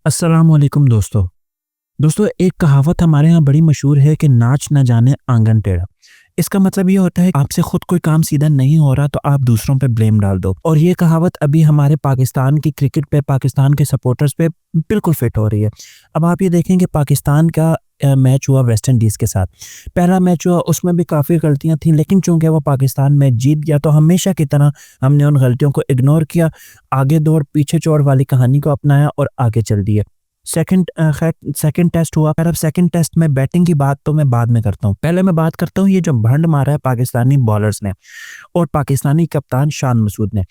अस्सलाम वालेकुम दोस्तों। दोस्तों, एक कहावत हमारे यहाँ बड़ी मशहूर है कि नाच ना जाने आंगन टेढ़ा। इसका मतलब ये होता है आपसे खुद कोई काम सीधा नहीं हो रहा तो आप दूसरों पे ब्लेम डाल दो। और ये कहावत अभी हमारे पाकिस्तान की क्रिकेट पे, पाकिस्तान के सपोर्टर्स पे बिल्कुल फिट हो रही है। अब आप ये देखें कि पाकिस्तान का मैच हुआ वेस्ट इंडीज़ के साथ। पहला मैच हुआ, उसमें भी काफ़ी गलतियाँ थीं, लेकिन चूँकि वो पाकिस्तान मैच जीत गया तो हमेशा की तरह हमने उन गलतियों को इग्नोर किया, आगे दौड़ पीछे छोड़ वाली कहानी को अपनाया और आगे चल दिए। सेकंड टेस्ट हुआ। पर अब सेकंड टेस्ट में बैटिंग की बात तो मैं बाद में करता हूँ। पहले मैं बात करता हूँ ये जो भंड मारा है पाकिस्तानी बॉलर्स ने और पाकिस्तानी कप्तान शान मसूद ने।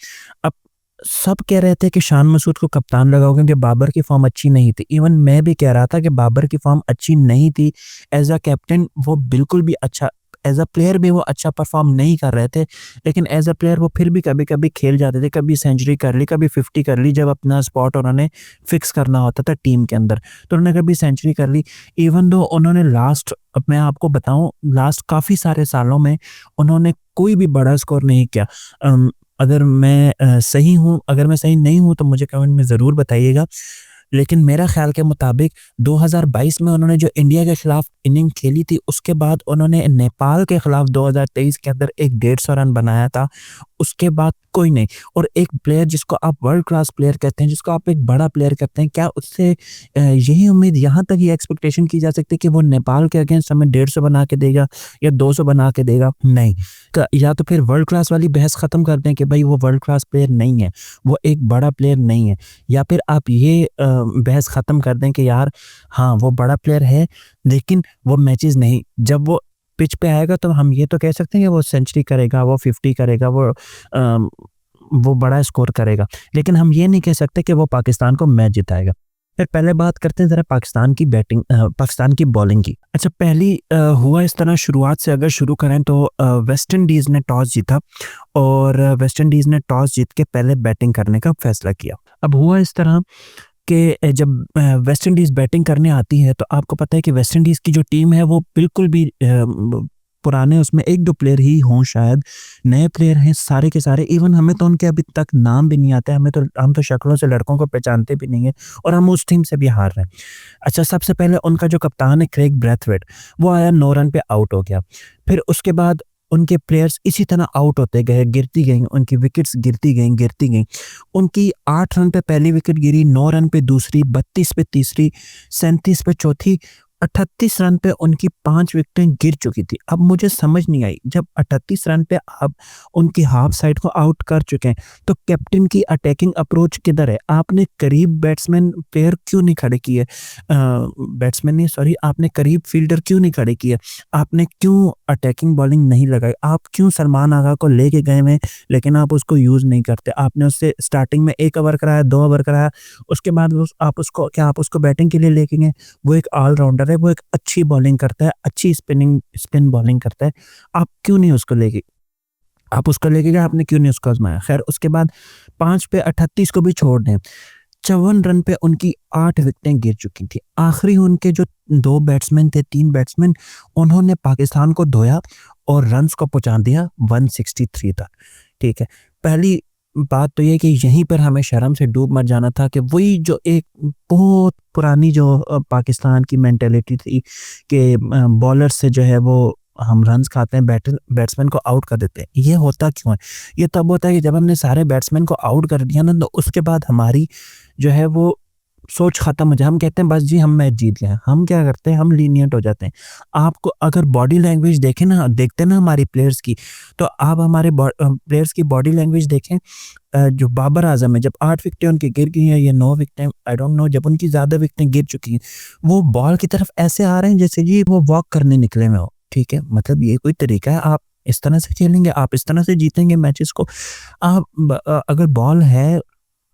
अब सब कह रहे थे कि शान मसूद को कप्तान लगाओ क्योंकि बाबर की फॉर्म अच्छी नहीं थी। इवन मैं भी कह रहा था कि बाबर की फॉर्म अच्छी नहीं थी। एज़ अ कैप्टन वो बिल्कुल भी अच्छा, एज़ अ प्लेयर भी वो अच्छा परफ़ॉर्म नहीं कर रहे थे। लेकिन एज़ अ प्लेयर वो फिर भी कभी-कभी खेल जाते थे। कभी सेंचुरी कर ली, कभी 50 कर ली, जब अपना स्पॉट उन्होंने फ़िक्स करना होता था टीम के अंदर। तो उन्होंने कभी सेंचुरी कर ली। इवन दो उन्होंने लास्ट, अब मैं आपको बताऊँ, लास्ट काफ़ी सारे सालों में उन्होंने कोई भी बड़ा स्कोर नहीं किया। अगर मैं सही हूँ, अगर मैं सही नहीं हूँ तो मुझे कमेंट में ज़रूर बताइएगा। लेकिन मेरा ख़्याल के मुताबिक 2022 में उन्होंने जो इंडिया के खिलाफ इनिंग खेली थी, उसके बाद उन्होंने नेपाल के खिलाफ 2023 के अंदर एक 150 रन बनाया था। उसके बाद कोई नहीं। और एक प्लेयर जिसको आप वर्ल्ड क्लास प्लेयर कहते हैं, जिसको आप एक बड़ा प्लेयर कहते हैं, क्या उससे यही उम्मीद, यहाँ तक ये एक्सपेक्टेशन की जा सकती है कि वो नेपाल के अगेंस्ट हमें 150 बना के देगा या 200 बना के देगा? नहीं। क या तो फिर वर्ल्ड क्लास वाली बहस ख़त्म कर दें कि भई वो वर्ल्ड क्लास प्लेयर नहीं है, वो एक बड़ा प्लेयर नहीं है। या फिर आप ये बहस ख़त्म कर दें कि यार हाँ, वो बड़ा प्लेयर है, लेकिन वो मैचेज़ नहीं, जब वो पिच पे आएगा तो हम ये तो कह सकते हैं कि वो सेंचुरी करेगा, वो 50 करेगा, वो बड़ा स्कोर करेगा। लेकिन हम ये नहीं कह सकते कि वो पाकिस्तान को मैच जिताएगा। फिर पहले बात करते हैं ज़रा पाकिस्तान की बॉलिंग की। अच्छा, पहली हुआ इस तरह, शुरुआत से अगर शुरू करें तो वेस्ट इंडीज़ ने टॉस जीता और वेस्ट इंडीज़ ने टॉस जीत के पहले बैटिंग करने का फैसला किया। अब हुआ इस तरह कि जब वेस्ट इंडीज़ बैटिंग करने आती है तो आपको पता है कि वेस्ट इंडीज़ की जो टीम है वो बिल्कुल भी पुराने, उसमें 1-2 प्लेयर ही हों शायद, नए प्लेयर हैं सारे के सारे। इवन हमें तो उनके अभी तक नाम भी नहीं आते, हम तो शक्लों से लड़कों को पहचानते भी नहीं हैं और हम उस टीम से भी हार रहे हैं। अच्छा, सबसे पहले उनका जो कप्तान है क्रेग ब्रैथवेट, वो आया 9 रन पे आउट हो गया। फिर उसके बाद उनके प्लेयर्स इसी तरह आउट होते गए, गिरती गईं, उनकी विकेट्स गिरती गईं। उनकी 8 रन पे पहली विकेट गिरी, 9 रन पे दूसरी, 32 पे तीसरी, 37 पे चौथी, 38 रन पे उनकी 5 विकेटें गिर चुकी थी। अब मुझे समझ नहीं आई, जब 38 रन पे आप उनकी हाफ साइड को आउट कर चुके हैं, तो कैप्टन की अटैकिंग अप्रोच किधर है? आपने करीब बैट्समैन प्लेयर क्यों नहीं खड़े किए? बैट्समैन नहीं, सॉरी, आपने करीब फील्डर क्यों नहीं खड़े किए? आपने क्यों अटैकिंग बॉलिंग नहीं लगाई? आप क्यों सलमान आगा को लेके गए हैं, लेकिन आप उसको यूज़ नहीं करते? आपने उससे स्टार्टिंग में 1 ओवर कराया, 2 ओवर कराया, उसके बाद आप उसको बैटिंग के लिए लेके गए? वो एक ऑलराउंडर है, वो एक अच्छी बॉलिंग करता है, अच्छी स्पिन बॉलिंग करता है। आप क्यों नहीं उसको लेके आप उसको लेके गए, आपने क्यों नहीं उसको आज़माया? ख़ैर, उसके बाद 5 पे 38 को भी छोड़ दें, 54 रन पे उनकी 8 विकेटें गिर चुकी थी। आखिरी उनके जो 2 बैट्समैन थे, 3 बैट्समैन, उन्होंने पाकिस्तान को धोया और रन्स को पहुँचा दिया 163 तक, ठीक है। पहली बात तो ये कि यहीं पर हमें शर्म से डूब मर जाना था कि वही जो एक बहुत पुरानी जो पाकिस्तान की मेंटालिटी थी कि बॉलर से जो है वो हम रन्स खाते हैं, बैट्समैन को आउट कर देते हैं। ये होता क्यों है? ये तब होता है कि जब हमने सारे बैट्समैन को आउट कर दिया ना, तो उसके बाद हमारी जो है वो सोच खत्म हो जाए। हम कहते हैं बस जी हम मैच जीत गए हैं। हम क्या करते हैं, हम लीनिएंट हो जाते हैं। आपको अगर बॉडी लैंग्वेज देखते ना हमारी प्लेयर्स की, तो आप हमारे प्लेयर्स की बॉडी लैंग्वेज देखें। जो बाबर आजम है, जब 8 विकेटें उनकी गिर गई हैं या 9 विकेटें, आई डोंट नो, जब उनकी ज़्यादा विकेटें गिर चुकी हैं, वो बॉल की तरफ ऐसे आ रहे हैं जैसे जी वो वॉक करने निकले हुए हो, ठीक है? मतलब ये कोई तरीका है? आप इस तरह से खेलेंगे, आप इस तरह से जीतेंगे मैचेस को? अगर बॉल है,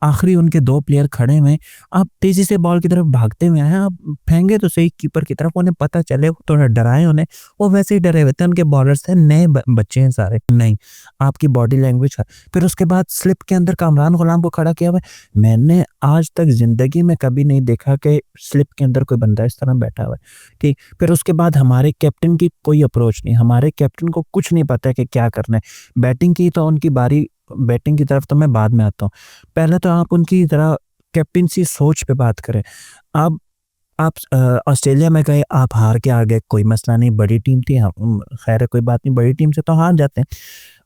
आखिरी उनके 2 प्लेयर खड़े हुए हैं, आप तेज़ी से बॉल की तरफ भागते हुए आए, आप फेंके तो सही कीपर की तरफ, उन्हें पता चले, वो थोड़ा डराएँ उन्हें, वो वैसे ही डरे हुए थे, उनके बॉलर्स थे, नए बच्चे हैं सारे। नहीं, आपकी बॉडी लैंग्वेज है। फिर उसके बाद स्लिप के अंदर कामरान गुलाम को खड़ा किया हुआ है। मैंने आज तक ज़िंदगी में कभी नहीं देखा कि स्लिप के अंदर कोई बंदा इस तरह बैठा हुआ है, ठीक। फिर उसके बाद हमारे कैप्टन की कोई अप्रोच नहीं, हमारे कैप्टन को कुछ नहीं पता है कि क्या करना है। बैटिंग की तो उनकी बारी, बैटिंग की तरफ तो मैं बाद में आता हूँ। पहले तो आप उनकी ज़रा कैप्टेंसी सोच पे बात करें, आप आप ऑस्ट्रेलिया में गए, आप हार के आ गए, कोई मसला नहीं, बड़ी टीम थी, हम खैर है कोई बात नहीं, बड़ी टीम से तो हार जाते हैं।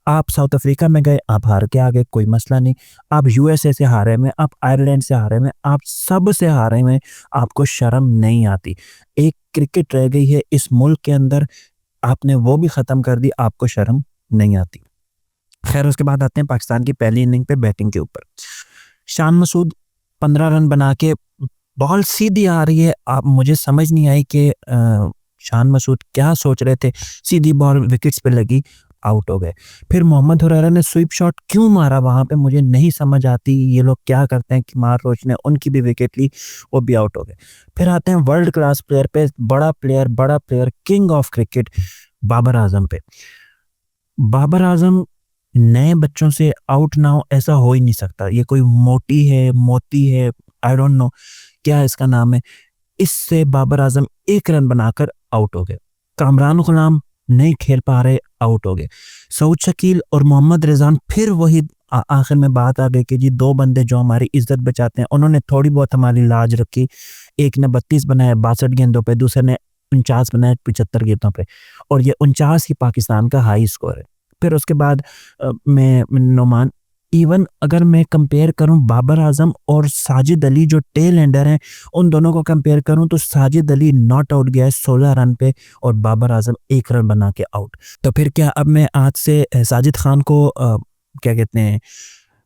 आप साउथ अफ्रीका में गए, आप हार के आ गए, कोई मसला नहीं। आप यूएसए से हारे हुए, आप आयरलैंड से हारे हुए, आप सब से हारे हुए, आपको शर्म नहीं आती। एक क्रिकेट रह गई है इस मुल्क के अंदर, आपने वो भी ख़त्म कर दी, आपको शर्म नहीं आती। खैर उसके बाद आते हैं पाकिस्तान की पहली इनिंग पे बैटिंग के ऊपर। शान मसूद 15 रन बना के, बॉल सीधी आ रही है, आप मुझे समझ नहीं आई कि शान मसूद क्या सोच रहे थे, सीधी बॉल विकेट्स पे लगी, आउट हो गए। फिर मोहम्मद हुरैरा ने स्वीप शॉट क्यों मारा वहाँ पे, मुझे नहीं समझ आती, ये लोग क्या करते हैं कि मार रोच ने उनकी भी विकेट ली, वो भी आउट हो गए। फिर आते हैं वर्ल्ड क्लास प्लेयर पे, बड़ा player, king of cricket, Babar Azam पे। बाबर आजम नए बच्चों से आउट ना हो, ऐसा हो ही नहीं सकता। ये कोई मोती है, आई डोंट नो क्या इसका नाम है, इससे बाबर आजम 1 रन बनाकर आउट हो गए। कामरान गुलाम नहीं खेल पा रहे, आउट हो गए। सऊद शकील और मोहम्मद रिजवान, फिर वही आखिर में बात आ गई कि जी 2 बंदे जो हमारी इज्जत बचाते हैं, उन्होंने थोड़ी बहुत हमारी लाज रखी। एक ने 32 बनाए 62 गेंदों पे, दूसरे ने 49 बनाए 75 गेंदों पे, और ये 49 ही पाकिस्तान का हाई स्कोर है। फिर उसके बाद मैं नोमान, इवन अगर मैं कंपेयर करूं बाबर आजम और साजिद अली जो टेल एंडर हैं, उन दोनों को कंपेयर करूं तो साजिद अली नॉट आउट गया है 16 रन पे, और बाबर आजम 1 रन बना के आउट। तो फिर क्या अब मैं आज से साजिद खान को क्या कहते हैं,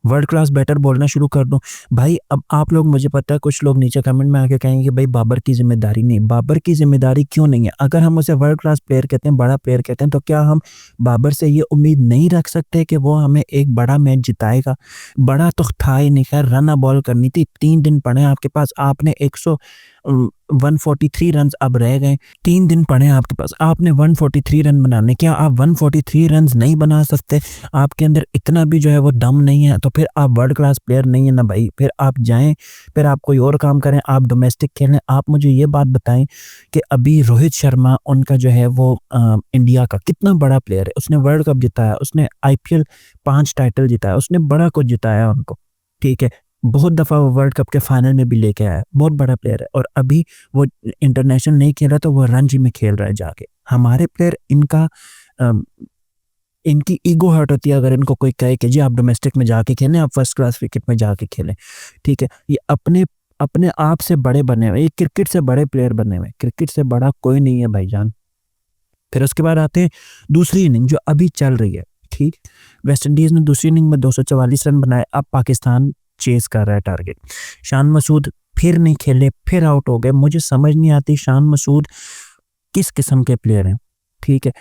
वर्ल्ड क्लास बैटर बोलना शुरू कर दूं? भाई अब आप लोग, मुझे पता है कुछ लोग नीचे कमेंट में आके कहेंगे कि भाई बाबर की जिम्मेदारी नहीं, बाबर की जिम्मेदारी क्यों नहीं है? अगर हम उसे वर्ल्ड क्लास प्लेयर कहते हैं, बड़ा प्लेयर कहते हैं, तो क्या हम बाबर से ये उम्मीद नहीं रख सकते कि वो हमें एक बड़ा मैच जिताएगा? बड़ा तो था ही नहीं, खैर रन बॉल करनी थी, 3 दिन पड़े आपके पास, आपने 143 रन अब रह गए, 3 दिन पड़े आपके पास, आपने 143 रन बनाने, क्या आप 143 रन नहीं बना सकते? आपके अंदर इतना भी जो है वो दम नहीं है, तो फिर आप वर्ल्ड क्लास प्लेयर नहीं है ना भाई। फिर आप जाएं, फिर आप कोई और काम करें, आप डोमेस्टिक खेलें। आप मुझे ये बात बताएं कि अभी रोहित शर्मा, उनका जो है वो इंडिया का कितना बड़ा प्लेयर है, उसने वर्ल्ड कप जिताया, उसने आईपीएल 5 टाइटल जिताया, उसने बड़ा कुछ जिताया उनको, ठीक है, बहुत दफ़ा वो वर्ल्ड कप के फाइनल में भी लेके आया, बहुत बड़ा प्लेयर है, और अभी वो इंटरनेशनल नहीं खेल रहा, तो वो रणजी में खेल रहा है जाके। हमारे प्लेयर, इनकी ईगो हर्ट होती है अगर इनको कोई कहे कि जी आप डोमेस्टिक में जाके खेलें, आप फर्स्ट क्लास क्रिकेट में जाके खेलें, ठीक है। ये अपने अपने आप से बड़े बने हुए, ये क्रिकेट से बड़े प्लेयर बने हुए, क्रिकेट से बड़ा कोई नहीं है भाईजान। फिर उसके बाद आते हैं दूसरी इनिंग जो अभी चल रही है, ठीक। वेस्ट इंडीज़ ने दूसरी इनिंग में 244 रन बनाए, अब पाकिस्तान चेस कर रहा है टारगेट। शान मसूद फिर नहीं खेले, फिर आउट हो गए। मुझे समझ नहीं आती शान मसूद किस किस्म के प्लेयर हैं, ठीक है।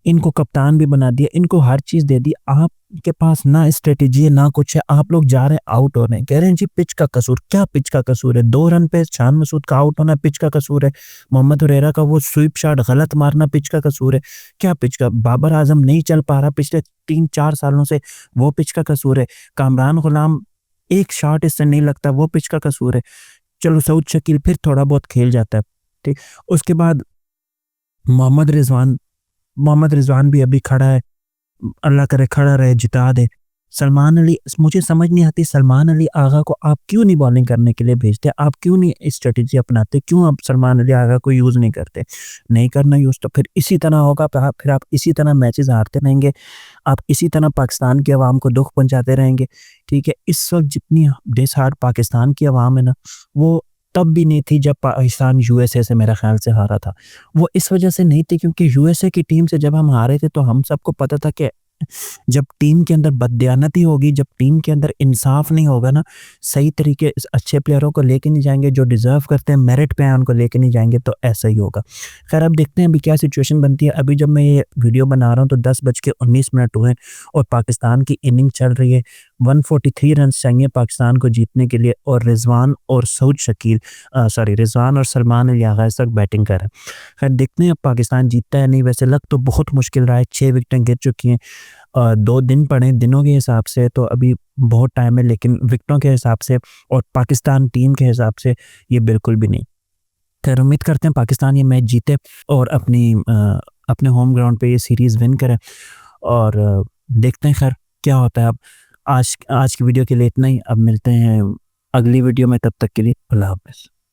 इनको कप्तान भी बना दिया, इनको हर चीज़ दे दी, आपके पास ना स्ट्रेटेजी है ना कुछ है, आप लोग जा रहे हैं आउट हो रहे हैं, कह रहे हैं जी पिच का कसूर। क्या पिच का कसूर है? 2 रन पे शान मसूद का आउट होना पिच का कसूर है? मोहम्मद हुरैरा का वो स्वीप शॉट गलत मारना पिच का कसूर है? क्या पिच का? बाबर आजम नहीं चल पा रहा पिछले 3-4 सालों से, वो पिच का कसूर है? कामरान गुलाम एक शॉट इससे नहीं लगता, वो पिच का कसूर है? चलो सऊद शकील फिर थोड़ा बहुत खेल जाता है, ठीक। उसके बाद मोहम्मद रिजवान भी अभी खड़ा है, अल्लाह करे खड़ा रहे, जिता दे। सलमान अली, मुझे समझ नहीं आती सलमान अली आगा को आप क्यों नहीं बॉलिंग करने के लिए भेजते? आप क्यों नहीं स्ट्रेटेजी अपनाते? क्यों आप सलमान अली आगा को यूज़ नहीं करते? नहीं करना यूज़ तो फिर इसी तरह होगा, फिर आप इसी तरह मैचेस हारते रहेंगे, आप इसी तरह पाकिस्तान की आवाम को दुख पहुंचाते रहेंगे, ठीक है। इस वक्त जितनी डिसहार्ट पाकिस्तान की आवाम है ना, वो तब भी नहीं थी जब पाकिस्तान यूएसए से मेरा ख्याल से हारा था। वो इस वजह से नहीं थी क्योंकि यूएसए की टीम से जब हम हारे थे तो हम सबको पता था कि जब टीम के अंदर बददियानती होगी, जब टीम के अंदर इंसाफ नहीं होगा ना, सही तरीके से अच्छे प्लेयरों को लेके नहीं जाएंगे, जो डिज़र्व करते हैं, मेरिट पे हैं, उनको लेके नहीं जाएंगे, तो ऐसा ही होगा। खैर अब देखते हैं अभी क्या सिचुएशन बनती है। अभी जब मैं ये वीडियो बना रहा हूँ तो 10:19 हुए और पाकिस्तान की इनिंग चल रही है। 143 रन चाहिए पाकिस्तान को जीतने के लिए, और रिजवान और सलमान अली आगा इस वक्त बैटिंग कर रहे हैं। खैर देखते हैं अब पाकिस्तान जीतता है नहीं। वैसे लग तो बहुत मुश्किल रहा है, 6 विकेटें गिर चुकी हैं, 2 दिन पड़े दिनों के हिसाब से तो अभी बहुत टाइम है, लेकिन विकेटों के हिसाब से और पाकिस्तान टीम के हिसाब से ये बिल्कुल भी नहीं। खैर उम्मीद करते हैं पाकिस्तान ये मैच जीते और अपने होम ग्राउंड पे ये सीरीज़ विन करें, और देखते हैं खैर क्या होता है। अब आज की वीडियो के लिए इतना ही। अब मिलते हैं अगली वीडियो में। तब तक के लिए अल्लाह हाफ़िज़।